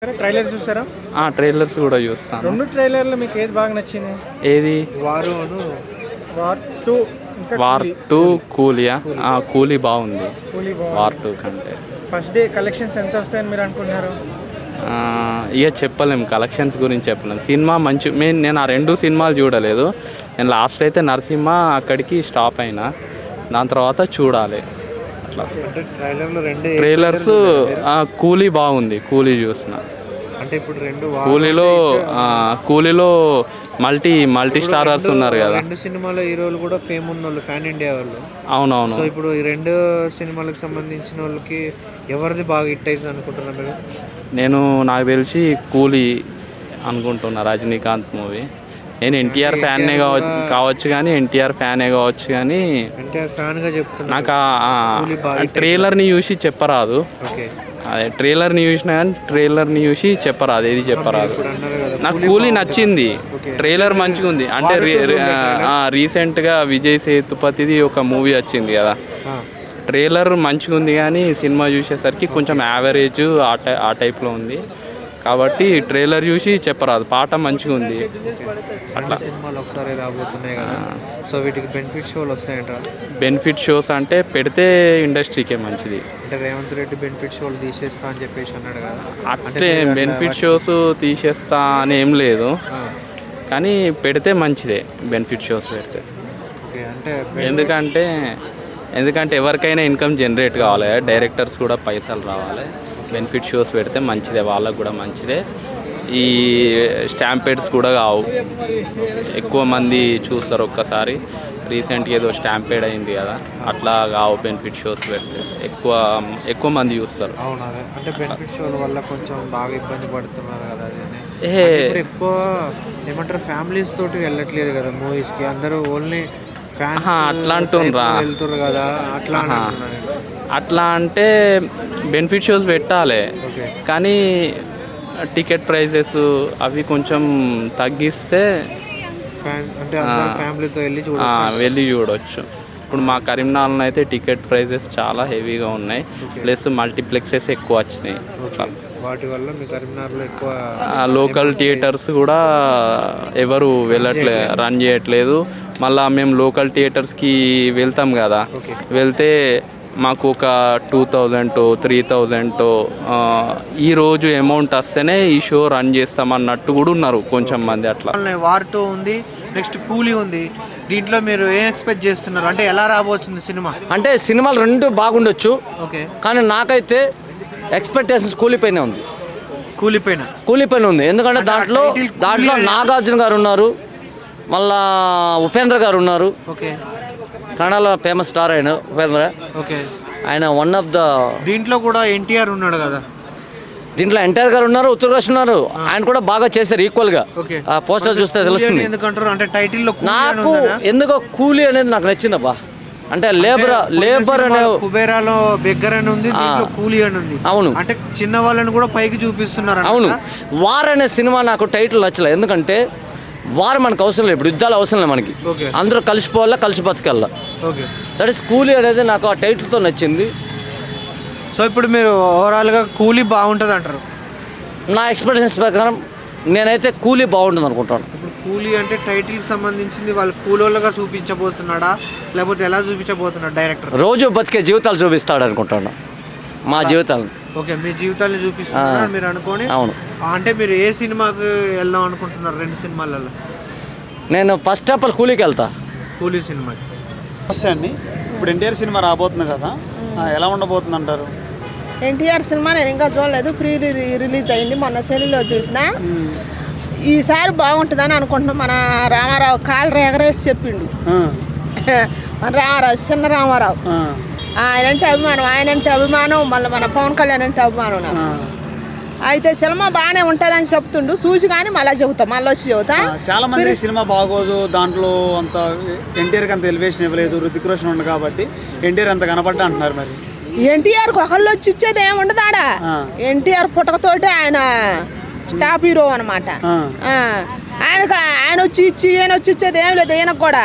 Trailer చూసారా? Trailers కూడా చూస్తాను. రెండు ట్రైలర్లు మీకు ఏది బాగా నచ్చింది? ఏది? War 2 war 2 కూలియా? కూలీ బాగుంది. వార్ 2 కంటే. ఫస్ట్ డే కలెక్షన్స్ ఎంత వస్తాయని మీరు అనుకుంటున్నారు? ఇక చెప్పలేము, కలెక్షన్స్ గురించి చెప్పలేము. సినిమా మంచి నేను ఆ రెండు సినిమాలు చూడలేదు. నేను లాస్ట్ అయితే నరసింహ అక్కడికి స్టాప్ అయినా, దాని తర్వాత చూడాలి. అట్లా ట్రైలర్స్ కూలీ బాగుంది. కూలీ చూసిన. అంటే ఇప్పుడు కూలీలో మల్టీ స్టారర్స్ ఉన్నారు కదా. రెండు సినిమాల హీరోలు కూడా ఫేమ్ ఉన్న వాళ్ళు, ఫ్యాన్ ఇండియా వాళ్ళు. అవునవును. సో ఇప్పుడు ఈ రెండు సినిమాలకు సంబంధించిన వాళ్ళకి ఎవరిది బాగా హిట్ అవుతుంది అనుకుంటున్నారు మీరు? నాకు తెలిసి కూలీ అనుకుంటున్నా, రజనీకాంత్ మూవీ. నేను ఎన్టీఆర్ ఫ్యాన్నే కావచ్చు కానీ నాకు ట్రైలర్ని చూసి చెప్పరాదు. అదే ట్రైలర్ని చూసినా కానీ చూసి చెప్పరాదు, ఏది చెప్పరాదు. నాకు కూలీ నచ్చింది, ట్రైలర్ మంచిగా ఉంది. అంటే రీసెంట్గా విజయ్ సేతుపతిది ఒక మూవీ వచ్చింది కదా, ట్రైలర్ మంచిగా ఉంది కానీ సినిమా చూసేసరికి కొంచెం యావరేజ్ ఆ టైప్లో ఉంది. కాబట్టి ట్రైలర్ చూసి చెప్పరాదు, పాట మంచిగా ఉంది. అట్లా సినిమాలు ఒకసారి రాబోతున్నాయి కదా, సో వీటికి బెనిఫిట్ షోలు వస్తాయంటారా? బెనిఫిట్ షోస్ అంటే పెడితే ఇండస్ట్రీకే మంచిది. అంటే రేవంత్ రెడ్డి బెనిఫిట్ షోలు తీసేస్తా అని చెప్పేసి అన్నాడు కదా. అంటే బెనిఫిట్ షోస్ తీసేస్తా అని ఏం లేదు, కానీ పెడితే మంచిదే బెనిఫిట్ షోస్ పెడితే. ఎందుకంటే ఎవరికైనా ఇన్కమ్ జనరేట్ కావాలి, డైరెక్టర్స్ కూడా పైసలు రావాలి. బెనిఫిట్ షోస్ పెడితే మంచిదే, వాళ్ళకు కూడా మంచిదే. ఈ స్టాంపేడ్స్ కూడా కావు, ఎక్కువ మంది చూస్తారు ఒక్కసారి. రీసెంట్గా ఏదో స్టాంపేడ్ అయింది కదా, అట్లా కావు. బెనిఫిట్ షోస్ పెడితే ఎక్కువ మంది చూస్తారు. అంటే బెనిఫిట్ షోల వల్ల కొంచెం బాగా ఇబ్బంది పడుతున్నారు కదా. ఎక్కువ ఏమంటారు, ఫ్యామిలీస్ తోటి వెళ్ళట్లేదు కదా మూవీస్కి, అందరూ ఓన్లీ అట్లా అంటున్నారా? వెళ్తున్నారు కదా, అట్లా అంటే బెనిఫిట్ షోస్ పెట్టాలి, కానీ టికెట్ ప్రైజెస్ అవి కొంచెం తగ్గిస్తే వెళ్ళి చూడవచ్చు. ఇప్పుడు మా కరీంనగర్లో అయితే టికెట్ ప్రైజెస్ చాలా హెవీగా ఉన్నాయి, ప్లస్ మల్టీప్లెక్సెస్ ఎక్కువ వచ్చినాయి. వాటి వల్ల మీ కరీంనగర్లో ఎక్కువ లోకల్ థియేటర్స్ కూడా ఎవరు రన్ చేయట్లేదు. మళ్ళీ మేము లోకల్ థియేటర్స్కి వెళ్తాం కదా, వెళ్తే మాకు ఒక 2000 3000 ఈరోజు అమౌంట్ వస్తేనే ఈ షో రన్ చేస్తామన్నట్టు కూడా ఉన్నారు కొంచెం మంది. అట్లా వార్ 2 ఉంది, నెక్స్ట్ కూలీ ఉంది. దీంట్లో మీరు ఏం ఎక్స్పెక్ట్ చేస్తున్నారు? అంటే ఎలా రాబోతుంది సినిమా? అంటే సినిమాలు రెండు బాగుండొచ్చు, కానీ నాకైతే ఎక్స్పెక్టేషన్స్ కూలిపోయిన ఉంది. ఎందుకంటే దాంట్లో నాగార్జున గారు ఉన్నారు, మళ్ళా ఉపేంద్ర గారు ఉన్నారు. కన్నడలో ఫేమస్ స్టార్ ఆయన ఉపేంద్ర. ఆయన వన్ ఆఫ్ ద. దీంట్లో కూడా ఎన్టీఆర్ ఉన్నాడు కదా, దీంట్లో ఎన్టీఆర్ గారు ఉన్నారు, ఉత్తరప్రదేశ్ ఉన్నారు. ఆయన కూడా బాగా చేశారు ఈక్వల్ గా. ఆ పోస్టర్ చూస్తే తెలుస్తుంది. నాకు ఎందుకో కూలీ అనేది నాకు నచ్చిందబ్బా. అంటే లేబర్ అనే కుబేరాలో బెగ్గర్ అని ఉంది, కూలీ అని ఉంది. అవును, అంటే చిన్న వాళ్ళని కూడా పైకి చూపిస్తున్నారు. అవును. వార్ అనే సినిమా నాకు టైటిల్ నచ్చలేదు, ఎందుకంటే వార్ మనకు అవసరం లేదు, ఇప్పుడు యుద్ధాలు అవసరం లేదు మనకి. అందరూ కలిసిపోవాలా, కలిసి బతకాలా. దట్ ఈస్ కూలీ అనేది నాకు ఆ టైటిల్తో నచ్చింది. సో ఇప్పుడు మీరు ఓవరాల్గా కూలీ బాగుంటుంది అంటారు? నా ఎక్స్పెక్టేషన్స్ ప్రకారం నేనైతే కూలీ బాగుంటుంది అనుకుంటాను. ఇప్పుడు కూలీ అంటే టైటిల్కి సంబంధించింది వాళ్ళు కూలోళ్ళగా చూపించబోతున్నాడా, లేకపోతే ఎలా చూపించబోతున్నాడు డైరెక్టర్? రోజు బతికే జీవితాలు చూపిస్తాడు అనుకుంటాను, మా జీవితాలను. మీ జీవితాన్ని చూపిస్తున్నారు మీరు అనుకోని. అవును. అంటే మీరు ఏ సినిమాకి వెళ్దాం అనుకుంటున్నారు? రెండు సినిమాలలో నేను ఫస్ట్ ఆఫ్ ఆల్ కూలీకి వెళ్తా. కూలీ సినిమాకి. నమస్తే అండి. ఇప్పుడు ఎన్టీఆర్ సినిమా రాబోతుంది కదా, ఎలా ఉండబోతుంది అంటారు? ఎన్టీఆర్ సినిమా నేను ఇంకా చూడలేదు, ప్రీ రిలీజ్ అయింది మొన్న సెల్లులో చూసిన. ఈసారి బాగుంటుందని అనుకుంటున్నాం. మన రామారావు కాలు ఎగరేసి చెప్పిండు. మన రామారావు, చిన్న రామారావు, ఆయనంటే అభిమానం, మళ్ళీ మన పవన్ కళ్యాణ్ అంటే అభిమానం నాకు. అయితే సినిమా బాగానే ఉంటుందని చెప్తుండు, చూసి కానీ మళ్ళీ వచ్చి చెబుతా. చాలా మంది సినిమా బాగోదు, దాంట్లో అంత ఎన్టీఆర్కి అంత ఎలివేషన్ ఇవ్వలేదు, రుతిక్ రోషన్ ఉంది కాబట్టి ఎన్టీఆర్ అంత కనపడ్డా అంటున్నారు. మరి ఎన్టీఆర్కి ఒకళ్ళు వచ్చి ఇచ్చేది ఏముండదు ఆడ. ఎన్టీఆర్ పుట్టకతోటే ఆయన స్టాప్ హీరో అనమాట. ఆయన వచ్చి ఇచ్చేది ఏం లేదు. ఈయనకు కూడా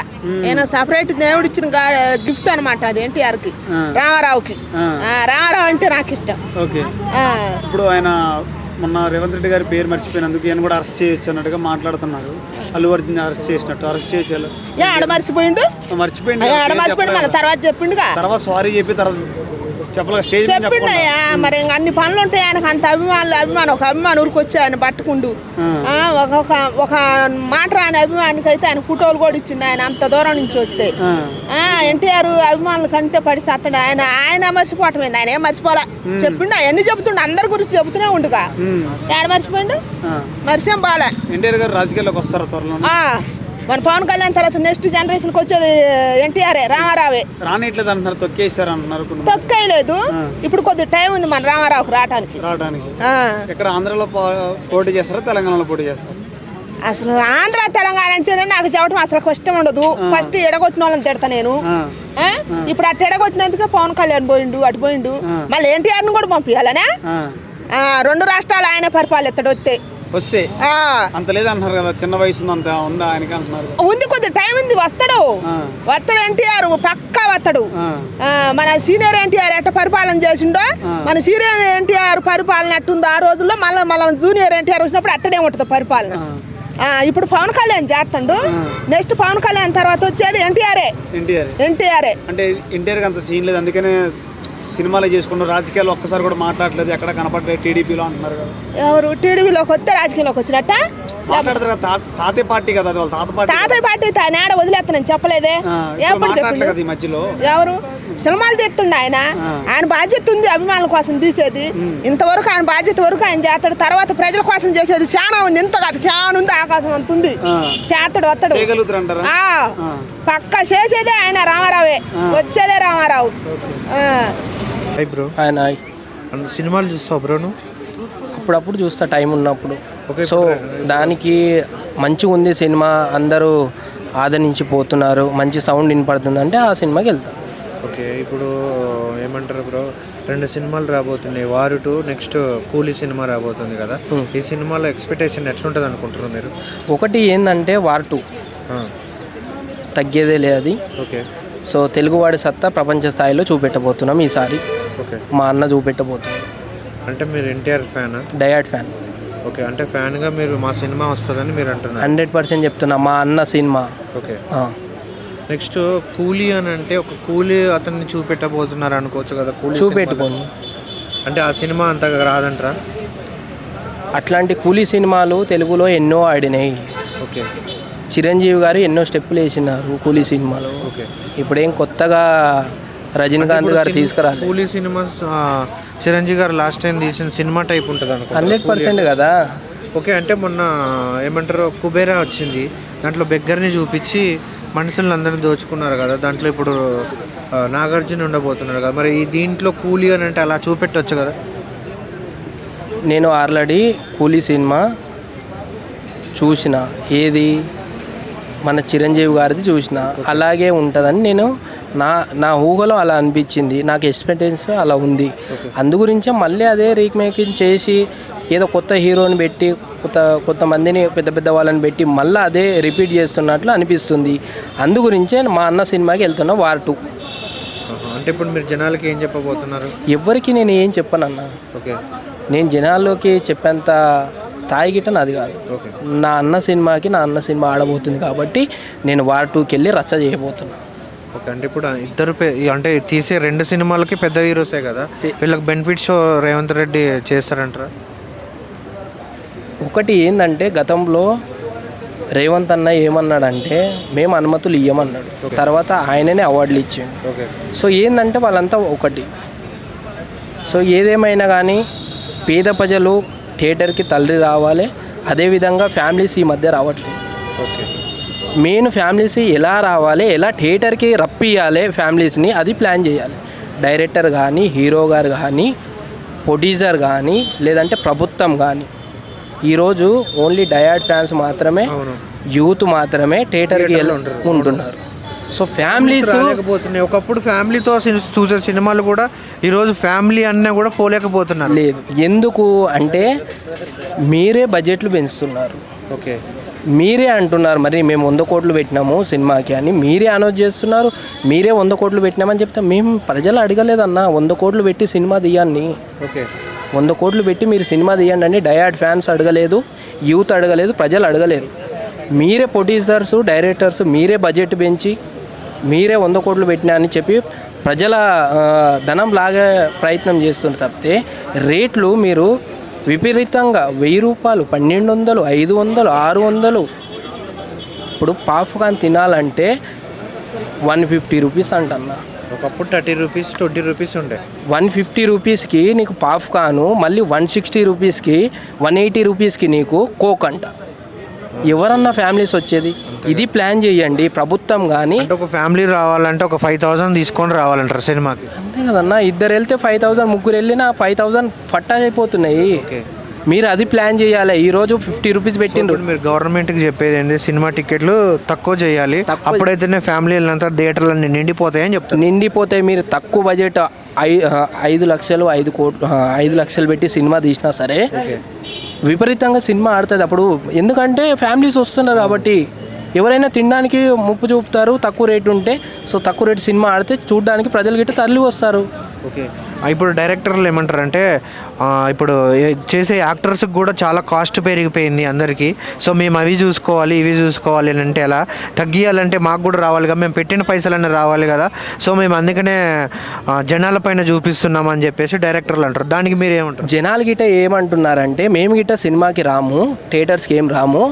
ఈయన సపరేట్ దేవుడు ఇచ్చిన గిఫ్ట్ అనమాట అది ఎన్టీఆర్కి, రామారావుకి. రామారావు అంటే నాకు ఇష్టం. ఇప్పుడు ఆయన మొన్న రేవంత్ రెడ్డి గారి పేరు మర్చిపోయినందుకు ఈయన కూడా అరెస్ట్ చేయొచ్చు అన్నట్టుగా మాట్లాడుతున్నారు. అల్లు అర్జున్ అరెస్ట్ చేసినట్టు అరెస్ట్ చేయొచ్చు. మర్చిపోయిండు మళ్ళీ తర్వాత చెప్పిండుగా, తర్వాత సారీ చెప్పి తర్వాత చెప్పిండయ్యా. మరి ఇంకా అన్ని పనులు ఉంటాయి ఆయనకు, అంత అభిమానం ఒక అభిమానం ఊరికి వచ్చి ఆయన పట్టుకుండు. ఒక మాట రాని అభిమానికి అయితే ఆయన ఫోటోలు కూడా ఇచ్చిండు. ఆయన అంత దూరం నుంచి వస్తే ఎన్టీఆర్ అభిమానుల కంటే పడి సత్తడు. ఆయన మర్చిపోవటమైంది, ఆయన ఏం మర్చిపోలే. చెప్పిండు అవన్నీ చెబుతుండు, అందరి గురించి చెబుతూనే ఉండుగా. ఏడ మర్చిపోయిండు, మర్చిపోం బాలే. ఎన్టీఆర్ గారు రాజకీయాల్లోకి వస్తారా త్వరలో? మన పవన్ కళ్యాణ్ తర్వాత నెక్స్ట్ జనరేషన్కి వచ్చేది ఎన్టీఆర్ఏ, రామారావే. రానిట్లేదు అంటున్నారు, తొక్కేసారు అంటున్నారు. తొక్కేయలేదు, ఇప్పుడు కొద్ది టైం ఉంది మన రామారావుకి రావడానికి. ఇక్కడ ఆంధ్రలో పోటీ చేస్తారా, తెలంగాణలో పోటీ చేస్తారా? అసలు ఆంధ్ర తెలంగాణ అంటేనే నాకు చెప్పడం అసలు కష్టం ఉండదు. ఫస్ట్ ఎడగొట్టిన వాళ్ళని తిడతా నేను. ఇప్పుడు అటు ఎడగొట్టినందుకే పవన్ కళ్యాణ్ పోయిండు, అటు పోయిండు. మళ్ళీ ఎన్టీఆర్ని కూడా పంపించాలనే. 2 రాష్ట్రాలు ఆయన పరిపాలిస్తాడు వస్తే అంత లేదంటున్నారు కదా, చిన్న వయసు అంత ఉందా ఆయనకి అంటున్నారు. ఉంది, కొద్ది టైం ఉంది, వస్తాడు ఎన్టీఆర్ పక్కా వస్తాడు. మన సీనియర్ ఎన్టీఆర్ ఎట్ట పరిపాలన చేసిండో, మన సీనియర్ ఎన్టీఆర్ పరిపాలన ఎట్టుందో ఆ రోజుల్లో మళ్ళీ జూనియర్ ఎన్టీఆర్ వచ్చినప్పుడు అట్టనే ఉంటుంది పరిపాలన. ఇప్పుడు పవన్ కళ్యాణ్ చేస్తాడు, నెక్స్ట్ పవన్ కళ్యాణ్ తర్వాత వచ్చేది ఎన్టీఆర్ఏ. అంటే ఎన్టీఆర్ అంత సీన్ లేదు, అందుకనే సినిమాలు చేసుకున్నారు. రాజకీయాలు ఒక్కసారి కూడా మాట్లాడలేదు, ఎక్కడ కనపడలేదు టీడీపీలో అంటున్నారు కదా. ఎవరు టీడీపీలోకి వస్తే రాజకీయాల్లోకి వచ్చినట్ట మాట్లాడతారు. తాతయ్య పార్టీ కదా, తాతయ్య పార్టీ నేడ వదిలేస్తానని చెప్పలేదే. ఎప్పుడు మధ్యలో ఎవరు సినిమాలు తీస్తుండే ఆయన బాధ్యత ఉంది, అభిమానుల కోసం తీసేది. ఇంతవరకు ఆయన బాధ్యత వరకు ఆయన చేస్తాడు, తర్వాత ప్రజల కోసం చేసేది చాలా ఉంది. ఇంత కాదు, చాలా ఉంది, ఆకాశం అంత ఉంది. చేస్తాడు, వస్తాడు, పక్కా చేసేదే ఆయన. రామారావే వచ్చేదే రామారావు. సినిమాలు చూస్తావు బ్రో? అప్పుడప్పుడు చూస్తా, టైం ఉన్నప్పుడు. సో దానికి మంచిగా ఉంది సినిమా, అందరూ ఆదరించిపోతున్నారు, మంచి సౌండ్ వినపడుతుంది అంటే ఆ సినిమాకి వెళ్తాం. ఓకే, ఇప్పుడు ఏమంటారు బ్రో, 2 సినిమాలు రాబోతున్నాయి, వారు 2, నెక్స్ట్ కూలీ సినిమా రాబోతుంది కదా. ఈ సినిమాలో ఎక్స్పెక్టేషన్ ఎట్లుంటుంది అనుకుంటున్నారు మీరు? ఒకటి ఏంటంటే వార్ 2 తగ్గేదే లేదు అది. ఓకే, సో తెలుగువాడి సత్తా ప్రపంచ స్థాయిలో చూపెట్టబోతున్నాం ఈసారి. ఓకే, మా అన్న చూపెట్టబోతున్నాం. అంటే మీరు ఎన్టీఆర్ ఫ్యానా? డయాడ్ ఫ్యాన్. ఓకే, అంటే ఫ్యాన్గా మీరు మా సినిమా వస్తుందని మీరు అంటున్నారు? 100% చెప్తున్నా, మా అన్న సినిమా. ఓకే, నెక్స్ట్ కూలీ అని అంటే ఒక కూలీ అతన్ని చూపెట్టబోతున్నారు అనుకోవచ్చు కదా. కూలీ చూపెట్టుకోండి అంటే ఆ సినిమా అంతగా రాదంటారా? అట్లాంటి కూలీ సినిమాలు తెలుగులో ఎన్నో ఆడినాయి. ఓకే, చిరంజీవి గారు ఎన్నో స్టెప్పులు వేసినారు కూలీ సినిమాలో. ఓకే, ఇప్పుడేం కొత్తగా రజనీకాంత్ గారు తీసుకురాలి. కూలీ సినిమా చిరంజీవి గారు లాస్ట్ టైం తీసిన సినిమా టైప్ ఉంటుంది అనుకో. 100% కదా. ఓకే, అంటే మొన్న ఏమంటారు కుబేరా వచ్చింది, దాంట్లో బెగ్గర్ని చూపించి మనుషులను అందరినీ దోచుకున్నారు కదా. దాంట్లో ఇప్పుడు నాగార్జున ఉండబోతున్నారు కదా. మరి ఈ దీంట్లో కూలీ అని అంటే అలా చూపెట్టవచ్చు కదా. నేను ఆల్రెడీ కూలీ సినిమా చూసిన, ఏది మన చిరంజీవి గారిది చూసిన, అలాగే ఉంటుందని నేను నా ఊహలో అలా అనిపించింది, నాకు ఎక్స్పెక్టెన్స్ అలా ఉంది. అందుగురించే మళ్ళీ అదే రీమేకింగ్ చేసి ఏదో కొత్త హీరోని పెట్టి కొంతమందిని పెద్ద వాళ్ళని పెట్టి మళ్ళీ అదే రిపీట్ చేస్తున్నట్లు అనిపిస్తుంది. అందుగురించే మా అన్న సినిమాకి వెళ్తున్నా, వార్ 2. అంటే ఇప్పుడు మీరు జనాలకి ఏం చెప్పబోతున్నారు? ఎవరికి నేను ఏం చెప్పనన్నా. ఓకే, నేను జనాల్లోకి చెప్పేంత స్థాయి గిట్ట నాది కాదు. నా అన్న సినిమా ఆడబోతుంది కాబట్టి నేను వార్ 2కి వెళ్ళి రచ్చ చేయబోతున్నా. ఓకే, అంటే ఇప్పుడు ఇద్దరు అంటే తీసే 2 సినిమాలకి పెద్ద హీరోసే కదా, వీళ్ళకి బెనిఫిట్ షో రేవంత్ రెడ్డి చేస్తారంటారా? ఒకటి ఏంటంటే గతంలో రేవంత్ అన్న ఏమన్నాడంటే మేము అనుమతులు ఇవ్వమన్నాడు, తర్వాత ఆయననే అవార్డులు ఇచ్చాడు. ఓకే, సో ఏంటంటే వాళ్ళంతా ఒకటి. సో ఏదేమైనా కానీ పేద ప్రజలు థియేటర్కి తల్లి రావాలి, అదేవిధంగా ఫ్యామిలీస్ ఈ మధ్య రావట్లేదు. ఓకే, మెయిన్ ఫ్యామిలీస్ ఎలా రావాలి, ఎలా థియేటర్కి రప్పియాలి ఫ్యామిలీస్ని, అది ప్లాన్ చేయాలి. డైరెక్టర్ కానీ, హీరో గారు కానీ, ప్రొడ్యూసర్ కానీ, లేదంటే ప్రభుత్వం కానీ. ఈరోజు ఓన్లీ డయాడ్ ఫ్యాన్స్ మాత్రమే, యూత్ మాత్రమే థియేటర్కి ఉంటున్నారు. సో ఫ్యామిలీస్ లేకపోతున్నాయి. ఒకప్పుడు ఫ్యామిలీతో చూసే సినిమాలు కూడా ఈరోజు ఫ్యామిలీ అన్నా కూడా పోలేకపోతున్నారు. లేదు, ఎందుకు అంటే మీరే బడ్జెట్లు పెంచుతున్నారు. ఓకే, మీరే అంటున్నారు మరి మేము 100 కోట్లు పెట్టినాము సినిమాకి అని మీరే అనౌన్స్ చేస్తున్నారు. మీరే 100 కోట్లు పెట్టినామని చెప్తే మేము ప్రజలు అడగలేదన్నా 100 కోట్లు పెట్టి సినిమా తీయాన్ని. ఓకే, 100 కోట్లు పెట్టి మీరు సినిమా తీయండి అని డయాడ్ ఫ్యాన్స్ అడగలేదు, యూత్ అడగలేదు, ప్రజలు అడగలేరు. మీరే ప్రొడ్యూసర్స్, డైరెక్టర్స్ మీరే బడ్జెట్ పెంచి మీరే 100 కోట్లు పెట్టినా అని చెప్పి ప్రజల ధనం లాగే ప్రయత్నం చేస్తుంది తప్పితే రేట్లు మీరు విపరీతంగా 1000 రూపాయలు, 1200, 500, 600. ఇప్పుడు పాప్కార్న్ తినాలంటే 150 రూపీస్ అంటన్నా. ఒకప్పుడు 30 రూపీస్ 20 రూపీస్ ఉండే. 150 రూపీస్కి నీకు పాప్కార్ను, మళ్ళీ 160 రూపీస్కి 180 రూపీస్కి నీకు కోక్ అంట. ఎవరన్నా ఫ్యామిలీస్ వచ్చేది? ఇది ప్లాన్ చేయండి ప్రభుత్వం కానీ. ఒక ఫ్యామిలీ రావాలంటే ఒక 5000 తీసుకొని రావాలంటారు సినిమాకి. అంతే కదన్నా, ఇద్దరు వెళ్తే 5000, ముగ్గురు వెళ్ళినా 5000 ఫట్టా అయిపోతున్నాయి. మీరు అది ప్లాన్ చేయాలి. ఈరోజు 50 రూపీస్ పెట్టిండ్రు. మీరు గవర్నమెంట్కి చెప్పేది ఏంటి, సినిమా టికెట్లు తక్కువ చేయాలి, అప్పుడైతేనే ఫ్యామిలీ వెళ్ళినంత థియేటర్లన్నీ నిండిపోతాయని చెప్తారు. నిండిపోతాయి. మీరు తక్కువ బడ్జెట్ 5 లక్షలు 5 లక్షలు పెట్టి సినిమా తీసినా సరే విపరీతంగా సినిమా ఆడుతుంది అప్పుడు. ఎందుకంటే ఫ్యామిలీస్ వస్తున్నారు కాబట్టి ఎవరైనా తినడానికి ముప్పు చూపుతారు. తక్కువ రేటు ఉంటే, సో తక్కువ రేటు సినిమా ఆడితే చూడడానికి ప్రజలు గిట్ట తరలి వస్తారు. ఓకే, ఇప్పుడు డైరెక్టర్లు ఏమంటారంటే ఇప్పుడు చేసే యాక్టర్స్కి కూడా చాలా కాస్ట్ పెరిగిపోయింది అందరికీ. సో మేము అవి చూసుకోవాలి, ఇవి చూసుకోవాలి అని అంటే ఎలా తగ్గియాలంటే మాకు కూడా రావాలి కదా, మేము పెట్టిన పైసలన్నీ రావాలి కదా. సో మేము అందుకనే జనాల పైన చూపిస్తున్నామని చెప్పేసి డైరెక్టర్లు అంటారు. దానికి మీరు ఏమంటారు? జనాలు గిట్ట ఏమంటున్నారంటే మేము గిట్ట సినిమాకి రాము, థియేటర్స్కి ఏం రాము,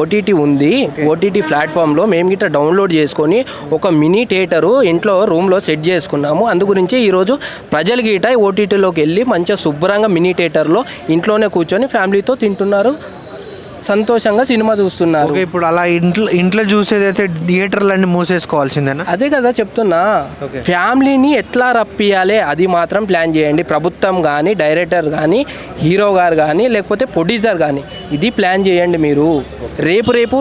ఓటీటీ ఉంది, ఓటీటీ ప్లాట్ఫామ్లో మేము గిట్ట డౌన్లోడ్ చేసుకొని ఒక మినీ థియేటరు ఇంట్లో రూమ్లో సెట్ చేసుకున్నాము. అందు గురించి ఈరోజు ప్రజలు గిట్ట ఓటీటీలోకి వెళ్ళి మంచిగా శుభ్రంగా మినీ థియేటర్లో ఇంట్లోనే కూర్చొని ఫ్యామిలీతో తింటున్నారు, సంతోషంగా సినిమా చూస్తున్నారు. ఇప్పుడు అలా ఇంట్లో చూసేదైతే థియేటర్లన్నీ మూసేసుకోవాల్సిందేనా? అదే కదా చెప్తున్నా. ఫ్యామిలీని ఎట్లా రప్పియాలి అది మాత్రం ప్లాన్ చేయండి. ప్రభుత్వం కానీ, డైరెక్టర్ కానీ, హీరో గారు కానీ, లేకపోతే ప్రొడ్యూసర్ కానీ ఇది ప్లాన్ చేయండి మీరు. రేపు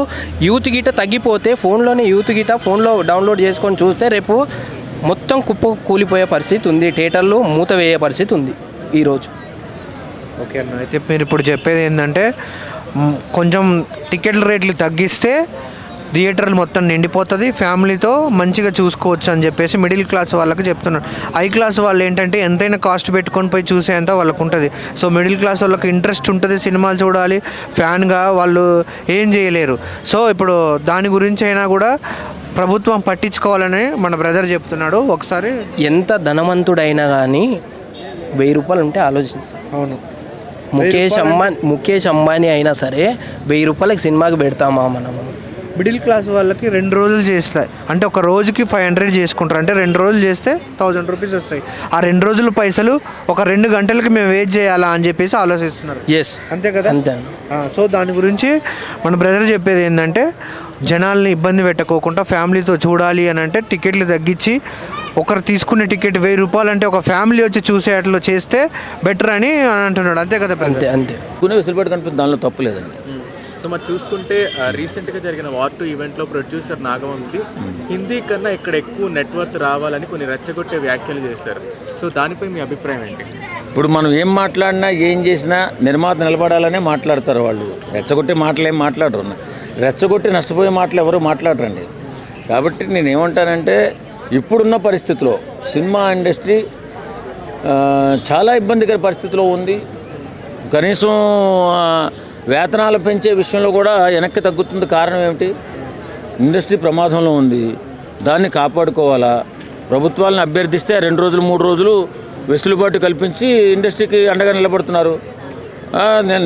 యూత్ గిట్ట తగ్గిపోతే ఫోన్లోనే యూత్ గిట్ట ఫోన్లో డౌన్లోడ్ చేసుకొని చూస్తే రేపు మొత్తం కూలిపోయే పరిస్థితి ఉంది. థియేటర్లు మూత వేయే పరిస్థితి ఉంది ఈరోజు. ఓకే అన్న, అయితే మీరు ఇప్పుడు చెప్పేది ఏంటంటే కొంచెం టికెట్ల రేట్లు తగ్గిస్తే థియేటర్లు మొత్తం నిండిపోతుంది, ఫ్యామిలీతో మంచిగా చూసుకోవచ్చు అని చెప్పేసి మిడిల్ క్లాస్ వాళ్ళకి చెప్తున్నారు. హై క్లాస్ వాళ్ళు ఏంటంటే ఎంతైనా కాస్ట్ పెట్టుకొని పోయి చూసేంత వాళ్ళకు ఉంటుంది. సో మిడిల్ క్లాస్ వాళ్ళకి ఇంట్రెస్ట్ ఉంటుంది, సినిమాలు చూడాలి, ఫ్యాన్గా వాళ్ళు ఏం చేయలేరు. సో ఇప్పుడు దాని గురించి అయినా కూడా ప్రభుత్వం పట్టించుకోవాలని మన బ్రదర్ చెప్తున్నాడు. ఒకసారి ఎంత ధనవంతుడైనా కానీ 1000 రూపాయలు ఉంటే ఆలోచిస్తాం. అవును, ముఖేష్ అంబానీ అయినా సరే 1000 రూపాయలకి సినిమాకి పెడతామా మనము? మిడిల్ క్లాస్ వాళ్ళకి 2 రోజులు చేస్తాయి అంటే ఒక రోజుకి 500 చేసుకుంటారు. అంటే 2 రోజులు చేస్తే 1000 రూపీస్ వస్తాయి. ఆ 2 రోజుల పైసలు ఒక 2 గంటలకి మేము వెయిట్ చేయాలా అని చెప్పేసి ఆలోచిస్తున్నారు. అంతే కదా? అంతే. సో దాని గురించి మన బ్రదర్ చెప్పేది ఏంటంటే జనాల్ని ఇబ్బంది పెట్టకోకుండా ఫ్యామిలీతో చూడాలి అని అంటే టికెట్లు తగ్గించి ఒకరు తీసుకునే టికెట్ 1000 రూపాయలు అంటే ఒక ఫ్యామిలీ వచ్చి చూసే అట్లా చేస్తే బెటర్ అని అంటున్నాడు. అంతే కదా? అంతే. వెసులుబాటు కనిపిస్తుంది, దానిలో తప్పు లేదండి. సో మరి చూసుకుంటే రీసెంట్గా జరిగిన వార్ 2 ఈవెంట్లో ప్రొడ్యూసర్ నాగవంశీ హిందీ కన్నా ఇక్కడ ఎక్కువ నెట్వర్క్ రావాలని కొన్ని రెచ్చగొట్టే వ్యాఖ్యలు చేశారు. సో దానిపై మీ అభిప్రాయం ఏంటి? ఇప్పుడు మనం ఏం మాట్లాడినా ఏం చేసినా నిర్మాత నిలబడాలనే మాట్లాడతారు వాళ్ళు. రెచ్చగొట్టే మాటలు ఏం మాట్లాడరు, రెచ్చగొట్టి నష్టపోయే మాటలు ఎవరు మాట్లాడరండి. కాబట్టి నేనేమంటానంటే ఇప్పుడున్న పరిస్థితిలో సినిమా ఇండస్ట్రీ చాలా ఇబ్బందికర పరిస్థితిలో ఉంది. కనీసం వేతనాలు పెంచే విషయంలో కూడా వెనక్కి తగ్గుతుంది. కారణం ఏమిటి? ఇండస్ట్రీ ప్రమాదంలో ఉంది, దాన్ని కాపాడుకోవాలా. ప్రభుత్వాలను అభ్యర్థిస్తే 2 రోజులు 3 రోజులు వెసులుబాటు కల్పించి ఇండస్ట్రీకి అండగా నిలబడుతున్నారు.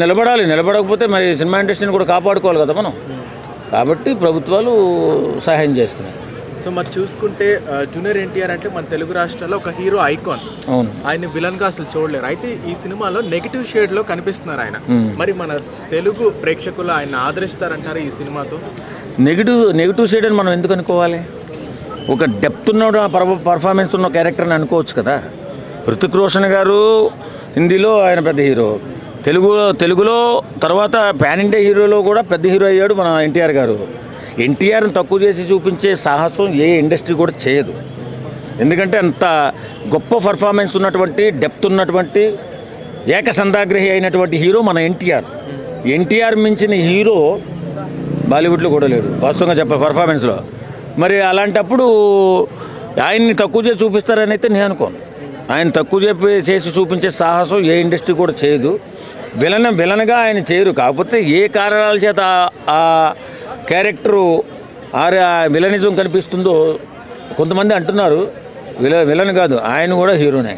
నిలబడాలి, నిలబడకపోతే మరి సినిమా ఇండస్ట్రీని కూడా కాపాడుకోవాలి కదా మనం. కాబట్టి ప్రభుత్వాలు సహాయం చేస్తున్నాయి. సో మరి చూసుకుంటే జూనియర్ ఎన్టీఆర్ అంటే మన తెలుగు రాష్ట్రాల్లో ఒక హీరో ఐకాన్. అవును, ఆయన విలన్గా అసలు చూడలేరు. అయితే ఈ సినిమాలో నెగిటివ్ షేడ్లో కనిపిస్తున్నారు ఆయన. మరి మన తెలుగు ప్రేక్షకులు ఆయన ఆదరిస్తారంటారు ఈ సినిమాతో? నెగిటివ్ షేడ్ అని మనం ఎందుకు అనుకోవాలి? ఒక డెప్త్ ఉన్న పర్ఫార్మెన్స్ ఉన్న క్యారెక్టర్ని అనుకోవచ్చు కదా. హృతిక్ రోషన్ గారు హిందీలో ఆయన పెద్ద హీరో, తెలుగులో తర్వాత పాన్ ఇండియా హీరోలో కూడా పెద్ద హీరో అయ్యాడు మన ఎన్టీఆర్ గారు. ఎన్టీఆర్ని తక్కువ చేసి చూపించే సాహసం ఏ ఇండస్ట్రీ కూడా చేయదు. ఎందుకంటే అంత గొప్ప పర్ఫార్మెన్స్ ఉన్నటువంటి, డెప్త్ ఉన్నటువంటి, ఏకసంధాగ్రహి అయినటువంటి హీరో మన ఎన్టీఆర్. ఎన్టీఆర్ మించిన హీరో బాలీవుడ్లో కూడా లేడు వాస్తవంగా చెప్పాలి పర్ఫార్మెన్స్లో. మరి అలాంటప్పుడు ఆయన్ని తక్కువ చేసి చూపిస్తారని అయితే నేను అనుకోను. ఆయన తక్కువ చేసి చూపించే సాహసం ఏ ఇండస్ట్రీ కూడా చేయదు. విలన్గా ఆయన చేయరు. కాకపోతే ఏ కారణాల చేత ఆ క్యారెక్టరు ఆ విలనిజం కనిపిస్తుందో కొంతమంది అంటున్నారు. విలన్ కాదు, ఆయన కూడా హీరోనే.